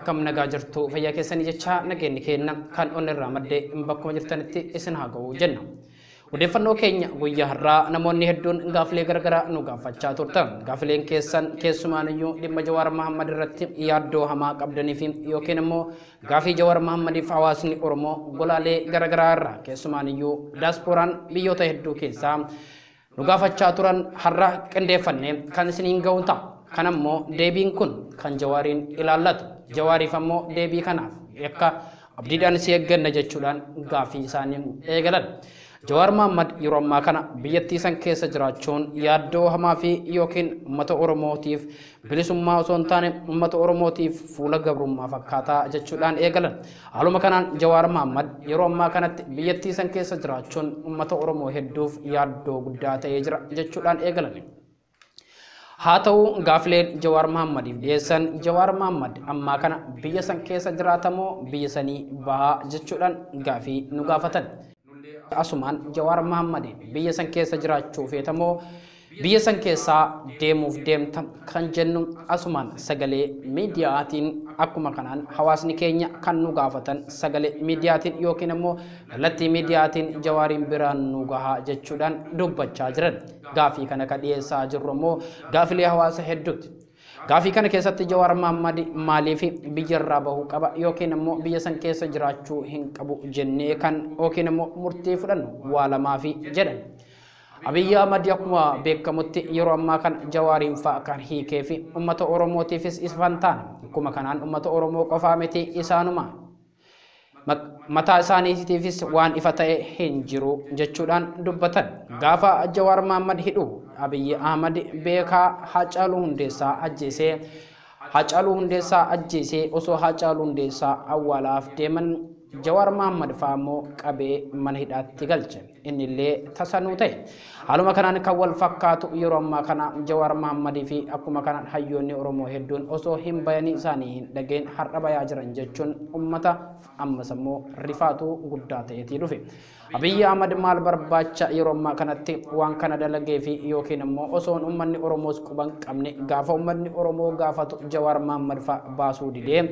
akkam nagaa jirtu fayyaa keessanii jecha nageenyi keenya kan onirraa maddee bakkuma jirtanitti isin haa ga'u jenna. Odeeffannoo keenya guyyaa har'aa namoonni hedduun gaafilee garagaraa nu gaafachaa turtan. Gaafileen keessumaaniyyuu dhimma Jawaar Mohaammed irratti yaaddoo hamaa qabdanii fi yookiin immoo gaafii Jawaar Mohammediif hawaasni Oromoo golaalee garagaraa irraa keessumaaniyyuu diyaaspooraan biyyoota hedduu keessaa nu gaafachaa turan har'a qindeeffannee kan isiniin ga'u ta'a. Kanammoo deebiin kun kan Jawaariin ilaallatu. Jawaariif ammoo deebii kanaaf akka abdiidhaan si eegganna jechuudhaan gaafii isaanii eegalan. Jawaar Mohaammed yeroo ammaa kana biyyattii san keessa jiraachuun yaaddoo hamaa fi yookiin uummata Oromootiif bilisummaa osoo hin taane uummata Oromootiif fuula gabrummaa fakkaataa jechuudhaan eegalan. Haaluma kanaan Jawaar Mohaammed yeroo ammaa kanatti biyyattii san keessa jiraachuun uummata Oromoo hedduuf yaaddoo guddaa ta'ee jira jechuudhaan eegalan. Haa ta'u gaafileen Jawaar Mohammediif dhiyeessan Jawaar Mohaammed ammaa kana biyya san keessa jiraatamoo biyya sanii bahaa jechuudhaan gaafii nu gaafatan. Asumaan Jawaar Mohaammed biyya san keessa jiraachuu feetamoo biyya san keessaa deemuuf deemta kan jennu asumaan sagalee miidiyaatiin akkuma kanaan hawaasni keenya kan nu gaafatan sagalee miidiyaatiin yookiin immoo kallattii miidiyaatiin Jawaariin biraan nu gahaa jechuudhaan dubbachaa jiran. Gaafii kana ka dhiyeessaa jirru immoo gaafilee hawaasa hedduuti. Gaafii kana keessatti Jawaar Mohaammed maaliif biyyarraa bahuu qaba yookiin immoo biyya san keessa jiraachuu hin qabu jennee kan yookiin immoo murtii fudhannu waa lamaafi jedhan. Abiyyi Ahmad akkuma beekamutti yeroo ammaa kan Jawaariin fa'a kan hiikee fi uummata Oromootiifis ifan taane akkuma kanaan uummata Oromoo qofaa miti isaanuma mataa isaaniitiifis waan ifa ta'e hin jiru jechuudhaan dubbatan. Gaafa Jawaar Mohaammed hidhu Abiyyi Ahmad beekaa Haacaaluu Hundeessaa ajjeesee osoo Haacaaluu Hundeessaa awwaalaaf deeman Jawaar Mohaammed fa'ammoo qabee mana hidhaatti galche. Innillee tasanuu ta'e. Haaluma kanaan kan wal fakkaatu yeroo ammaa kana Jawaar Mohaammed fi akkuma kanaan hayyoonni Oromoo hedduun osoo hin bayanii isaanii hin dhageen har'a bayaa jiran jechuun uummata ammas ammoo rifaatu guddaa ta'eetii dhufe. Abiyyi Ahmad maal barbaacha yeroo ammaa kanatti waan kana dalagee fi yookiin immoo osoon uummanni Oromoos quban qabne gaafa uummanni Oromoo gaafatu Jawaar Mohaammed fa'a baasuu didee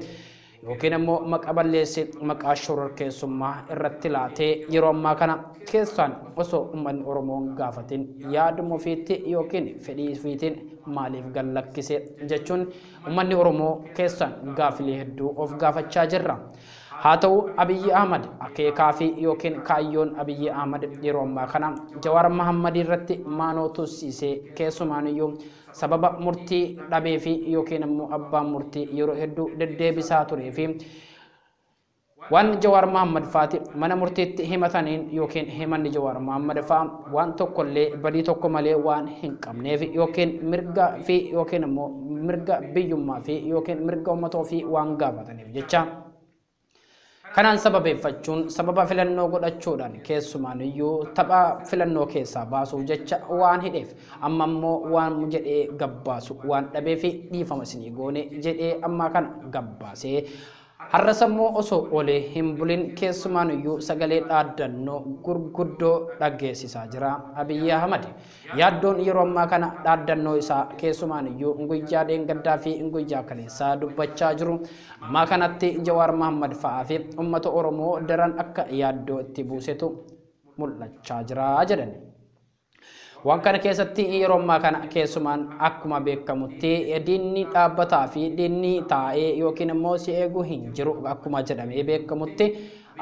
yookiin immoo maqaa balleessee maqaa shororkeessummaa irratti laatee yeroo ammaa kana keessaan osoo uummanni Oromoo gaafatin yaaduma ofiitti yookiin fedhii ofiitiin maaliif gallakkise jechuun uummanni Oromoo keessaan gaafilee hedduu of gaafachaa jirra. Haa ta'u Abiyyi Ahmad akeekaa fi yookiin kaayyoon Abiyyi Ahmad yeroo ammaa kana Jawaar Mohaammed irratti maanoo tussisee keessumaaniyyuu sababa murtii dhabee fi yookiin immoo abbaan murtii yeroo hedduu deddeebisaa turee fi waan Jawaar Mohaammed faati mana murtiitti himataniin yookiin himanni Jawaar Mohaammed faa waan tokkollee badii tokko malee waan hin qabneef yookiin mirga fi yookiin immoo mirga biyyummaa fi yookiin mirga uummataa fi waan gaafataniif jecha. Kanaan sababeeffachuun sababa filannoo godhachuudhaan keessumaaniyyuu tapha filannoo keessaa baasuuf jecha waan hidheef amma immoo waan jedhee gabbaasu waan dhabee fi dhiifama isinii goone jedhee amma kana gabbaasee har'a sammuu osoo olee hin bulin keessumaaniyyuu sagalee dhaaddannoo gurguddoo dhaggeessisaa jira Abiyyi Ahmad. Yaaddoon yeroo ammaa kana dhaaddannoo isaa keessumaaniyyuu guyyaa dheengaddaa fi guyyaa kaleessaa dubbachaa jiru. Ammaa kanatti Jawaar Mohaammed fa'aa fi uummata Oromoo daran akka yaaddoo itti buusetu mul'achaa jira jedhan. Waan kana keessatti yeroo ammaa kana keessumaan akkuma beekamutti diinni dhaabbataa fi diinni taa'ee yookiin immoo si eeguu hin jiru akkuma jedhamee beekamutti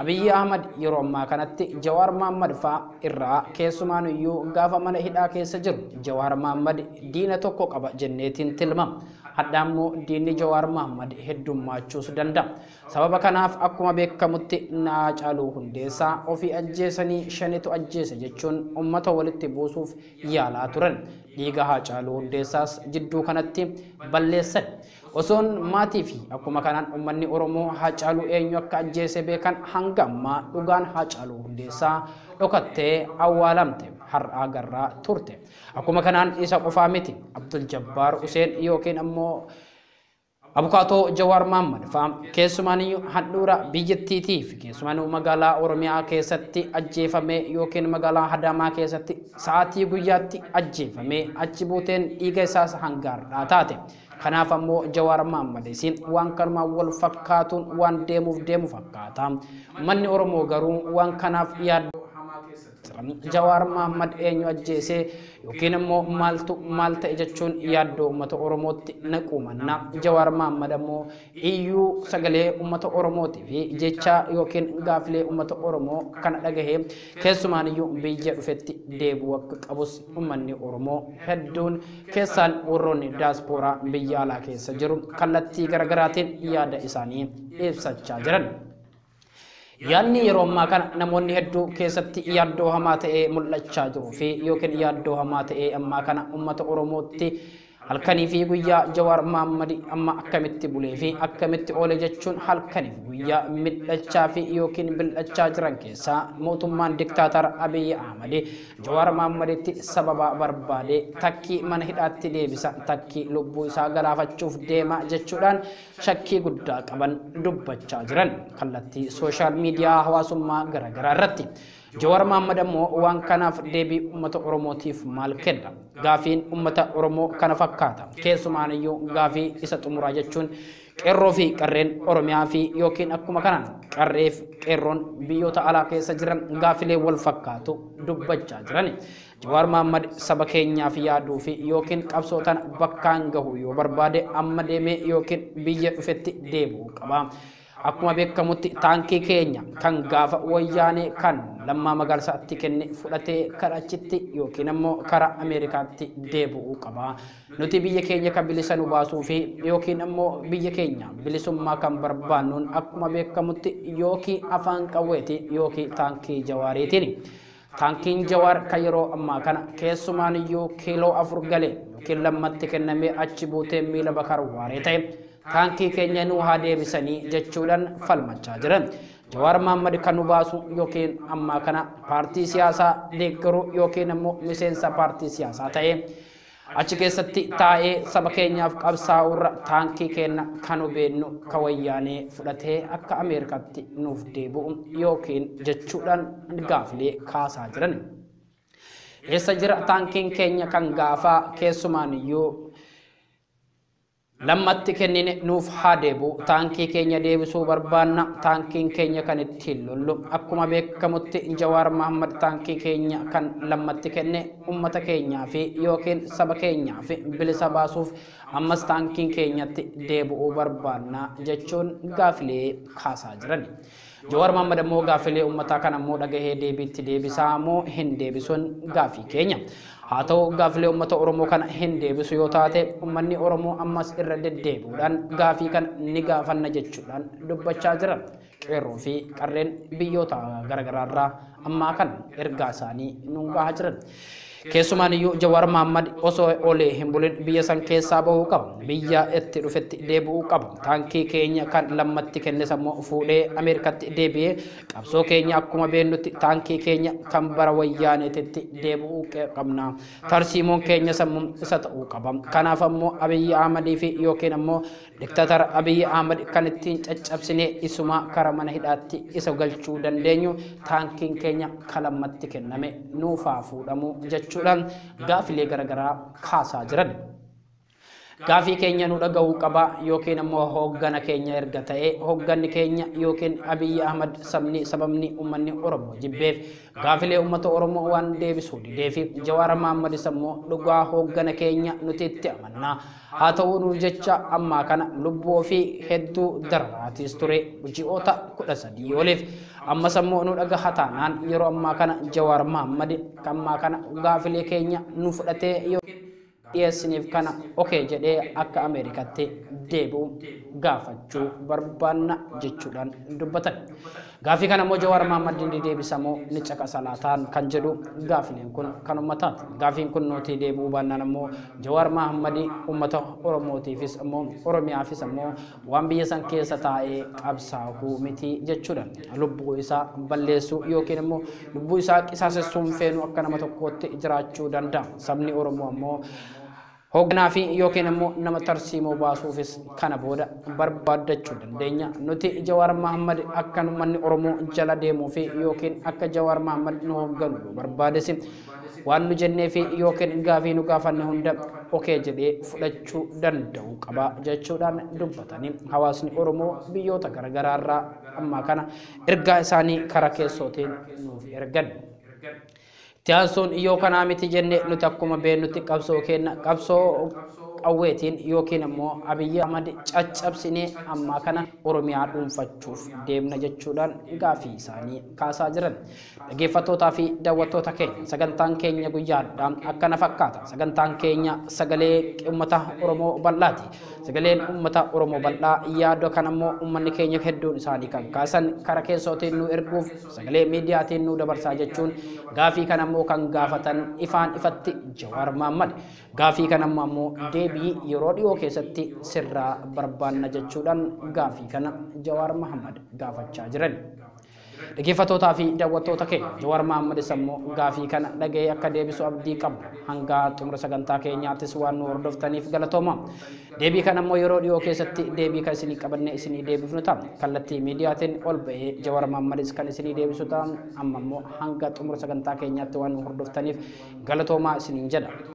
Abiyyi Ahmad yeroo ammaa kanatti Jawaar Mohaammed fa'aa irraa keessumaaniyyuu gaafa mana hidhaa keessa jiru Jawaar Mohaammed diina tokko qaba jenneetiin tilmama. Hadhaammoo diinni Jawaar Mohaammed heddummachuus danda'a. Sababa kanaaf akkuma beekamutti Haacaaluu Hundeessaa ofii ajjeesanii shanitu ajjeese jechuun uummata walitti buusuuf yaalaa turan. Dhiiga Haacaaluu Hundeessaas jidduu kanatti balleessan. Osoon maatii fi akkuma kanaan uummanni Oromoo Haacaaluu eenyu akka ajjeese beekan hanga ammaa dhugaan Haacaaluu Hundeessaa dhokattee awwaalamte har'a agarraa turte. Akkuma kanaan isa qofaa miti Abdul Jabbaar Huseen yookiin ammoo abukaatoo Jawaar Mohaammed fa'aa keessumaaniyyuu handhuura biyyattiitiif keessumaaniyyuu magaalaa Oromiyaa keessatti ajjeefamee yookiin magaalaa Adaamaa keessatti sa'aatii guyyaatti ajjeefamee achi buuteen dhiiga isaas hangaardhaa taate. kanaaf ammoo Jawaar Mohaammed isin waan kanuma wal fakkaatuun waan deemu fakkaata manni Oromoo garuu waan kanaaf yaadu Jawaar Mohaammed eenyu ajjeese yookiin immoo maal ta'e jechuun yaaddoo uummata Oromootti naquumanna Jawaar Mohaammed ammoo iyyuu sagalee uummata Oromooti fi jecha yookiin gaafilee uummata Oromoo kana dhagahee keessumaan iyyuu biyya dhufetti deebi'uu akka qabus uummanni Oromoo hedduun keessaan warroonni diyaaspooraa biyya alaa keessa jiru kallattii garaagaraatiin yaada isaanii ibsachaa jiran. Yaanni yeroo ammaa kana namoonni hedduu keessatti yaaddoo hamaa ta'ee mul'achaa jiru fi yookiin yaaddoo hamaa ta'ee ammaa kana uummata Oromootti halkanii fi guyyaa Jawaar Mohaammed amma akkamitti bulee fi akkamitti oole jechuun halkanii fi guyyaa midhachaa fi yookiin bil'achaa jiran keessaa mootummaan diktaatar Abiy Ahmed Jawaar Mohaammeditti sababa barbaade takkii mana hidhaatti deebisa takkii lubbuu isaa galaafachuuf deema jechuudhaan shakkii guddaa qaban dubbachaa jiran kallattii sooshaal miidiyaa hawaasummaa garaagaraa irratti. Jawaar Mohaammed ammoo waan kanaaf deebii uummata Oromootiif maal kenna? Gaafiin uummata Oromoo kana fakkaata. Keessumaan iyyuu gaafii isa xumuraa jechuun qeerroo fi qarreen Oromiyaa fi yookiin akkuma kanaan qarree fi qeerroon biyyoota alaa keessa jiran gaafilee wal fakkaatu dubbachaa jiran. Jawaar Mohaammed saba keenyaaf yaaduu fi yookiin qabsootan bakkaan gahu yoo barbaade amma deemee yookiin biyya dhufetti deebi'uu qaba. Akkuma beekamutti taankii keenya kan gaafa wayyaanee kan Lammaa Magarsaatti kenne fudhatee karaa achitti yookiin ammoo karaa Ameerikaatti deebi'uu qaba. Nuti biyya keenya kan bilisa nu baasuu fi yookiin ammoo biyya keenya bilisummaa kan barbaannuun akkuma beekamutti yookiin afaan qawweeti yookiin taankii Jawaariitiin. Taankiin Jawaar kan yeroo ammaa kana keessumaan iyyuu kiiloo 4 galee yookiin lammatti kennamee achi buutee miila bakar waaree ta'e. Taankii keenya nu haa deebisanii jechuudhaan falmachaa jiran. Jawaar Mohaammed kan nu baasu yookiin ammaa kana paartii siyaasaa deeggaruu yookiin ammoo miseensa paartii siyaasaa ta'ee achi keessatti taa'ee saba keenyaaf qabsaa'urra taankii keenya kan hubeennu ka wayyaanee fudhatee akka Ameerikaatti nuuf deebi'u yookiin jechuudhaan gaafilee kaasaa jiran. Eessa jira taankiin keenya kan gaafaa keessumaan iyyuu lammatti kennine nuuf haa deebi'u taankii keenya deebisuu barbaanna taankiin keenya kan ittiin lollu akkuma beekamutti Jawaar Mohaammed taankii keenya kan lammatti kenne ummata keenyaa fi yookiin saba keenyaa fi bilisa baasuuf ammas taankiin keenyatti deebi'uu barbaanna jechuun gaafilee kaasaa jiran. Jawaar Mohaammed ammoo gaafilee ummataa kan ammoo dhagahee deebiitti deebisaa moo hin deebisuun gaafii keenya. Haa ta'u gaafilee uummata Oromoo kana hin deebisu yoo taate uummanni Oromoo ammas irra deddeebi'uudhaan gaafii kana ni gaafanna jechuudhaan dubbachaa jiran. Qeerroo fi qarreen biyyoota garaagaraa irraa ammaa kana ergaa isaanii nuun gahaa jiran. Keessumaan iyyuu Jawaar Mohaammed osoo olee hin bulin biyya san keessaa bahuu qaba. Biyya itti dhufetti deebi'uu qaba. Taankii keenya kan lammatti kennes ammoo fuudhee Ameerikaatti deebi'ee qabsoo keenya akkuma beennutti taankii keenya kan bara wayyaaneetitti deebi'uu qabna. Tarsiimoon keenya sammuu isa ta'uu qaba. Kanaaf ammoo Abiy Ahmed fi yookiin ammoo diktaatar Abiy Ahmed kan ittiin caccabsinee isuma kara mana hidhaatti isa galchuu dandeenyu taankiin keenya kan lammatti kenname nuufaa fuudhamu jechuudha. Gaafilee garaagaraa kaasaa jiran. Gaafii keenya nu dhaga'uu qaba yookiin ammoo hooggana keenya erga ta'e hoogganni keenya yookiin Abiy Ahmed sababni uummanni Oromoo jibbeef gaafilee uummata Oromoo waan deebisuu dideef Jawaar Mohaammed ammoo dhugaa hooggana keenya nuti itti amanna. Haa ta'u nu jecha ammaa kana lubbuu fi hedduu dararaatis ture ji'oota 13 oliif ammas ammoo nu dhagaha taanaan yeroo ammaa kana Jawaar Mohaammed ammaa kana gaafilee keenya nu fudhatee dhiyeessiniif kana okee jedhee akka Ameerikaatti deebi'u gaafachuu barbaanna jechuudhaan dubbatan. Gaafii kana immoo Jawaar Mohaammed ni deebisamoo ni caqasalaataan kan jedhu gaafileen kun kan ummataati. Gaafiin kun nuti deebi'uu baannaan ammoo Jawaar Mohaammed ummata Oromootiifis ammoo Oromiyaafis ammoo waan biyya san keessa taa'ee qabsaa'uu miti jechuudhaan lubbuu isaa balleessuu yookiin immoo lubbuu isaa qisaasessuun feenu akka nama tokkootti jiraachuu danda'a. Sabni Oromoo ammoo hoogganaa fi yookiin ammoo nama tarsiimoo baasuufis kana booda barbaadachuu dandeenya. Nuti Jawaar Mohaammed akka uummanni Oromoo jala deemuu fi yookiin akka Jawaar Mohaammed nu hoogganu barbaades waan nu jennee fi yookiin gaafii nu gaafanne hunda okee jedhee fudhachuu danda'u qaba jechuudhaan dubbatanii hawaasni Oromoo biyyoota garaagaraarraa amma kana ergaa isaanii karaa keessootiin nuuf ergan. Tiyaansoon yoo kanaa miti jenne nuti akkuma beennutti qabsoo kenna qabsoo qawweetiin yookiin immoo Abiyyi Ahmad caccabsinee amma kana Oromiyaa dhuunfachuuf deemna jechuudhaan gaafii isaanii kaasaa jiran. Dhaggeeffattootaa fi daawwattoota keenya sagantaan keenya guyyaadhaan akkana fakkaata. Sagantaan keenya sagalee uummata Oromoo bal'aati. Sagaleen uummata Oromoo bal'aa yaada kan ammoo uummanni keenya hedduun isaanii kan kaasan karaa keessootiin nu erguuf sagalee miidiyaatiin nu dabarsaa jechuun gaafii kan ammoo kan gaafatan ifaan ifatti Jawaar Mohammad. Gaafii kan ammoo deebii yeroo dhiyoo keessatti sirraa barbaanna jechuudhaan gaafii kana Jawaar Mohammad gaafachaa jiran. Dhaggeeffattootaa fi daawwattoota keenya Jawaar Mohammad immoo gaafii kana dhaga'ee akka deebisu abdii qabna. Hanga xumura sagantaa keenyaattis waan nu hordoftaniif galatooma. Deebii kana ammoo yeroo dhiyoo keessatti deebii kan isinii qabannee isinii deebifnu ta'a. Kallattii miidiyaatiin ol ba'ee Jawaar Mohammadis kan isinii deebisu ta'a. Amma immoo hanga xumura sagantaa keenyaatti waan nu hordoftaniif galatoomaa isiniin jedha.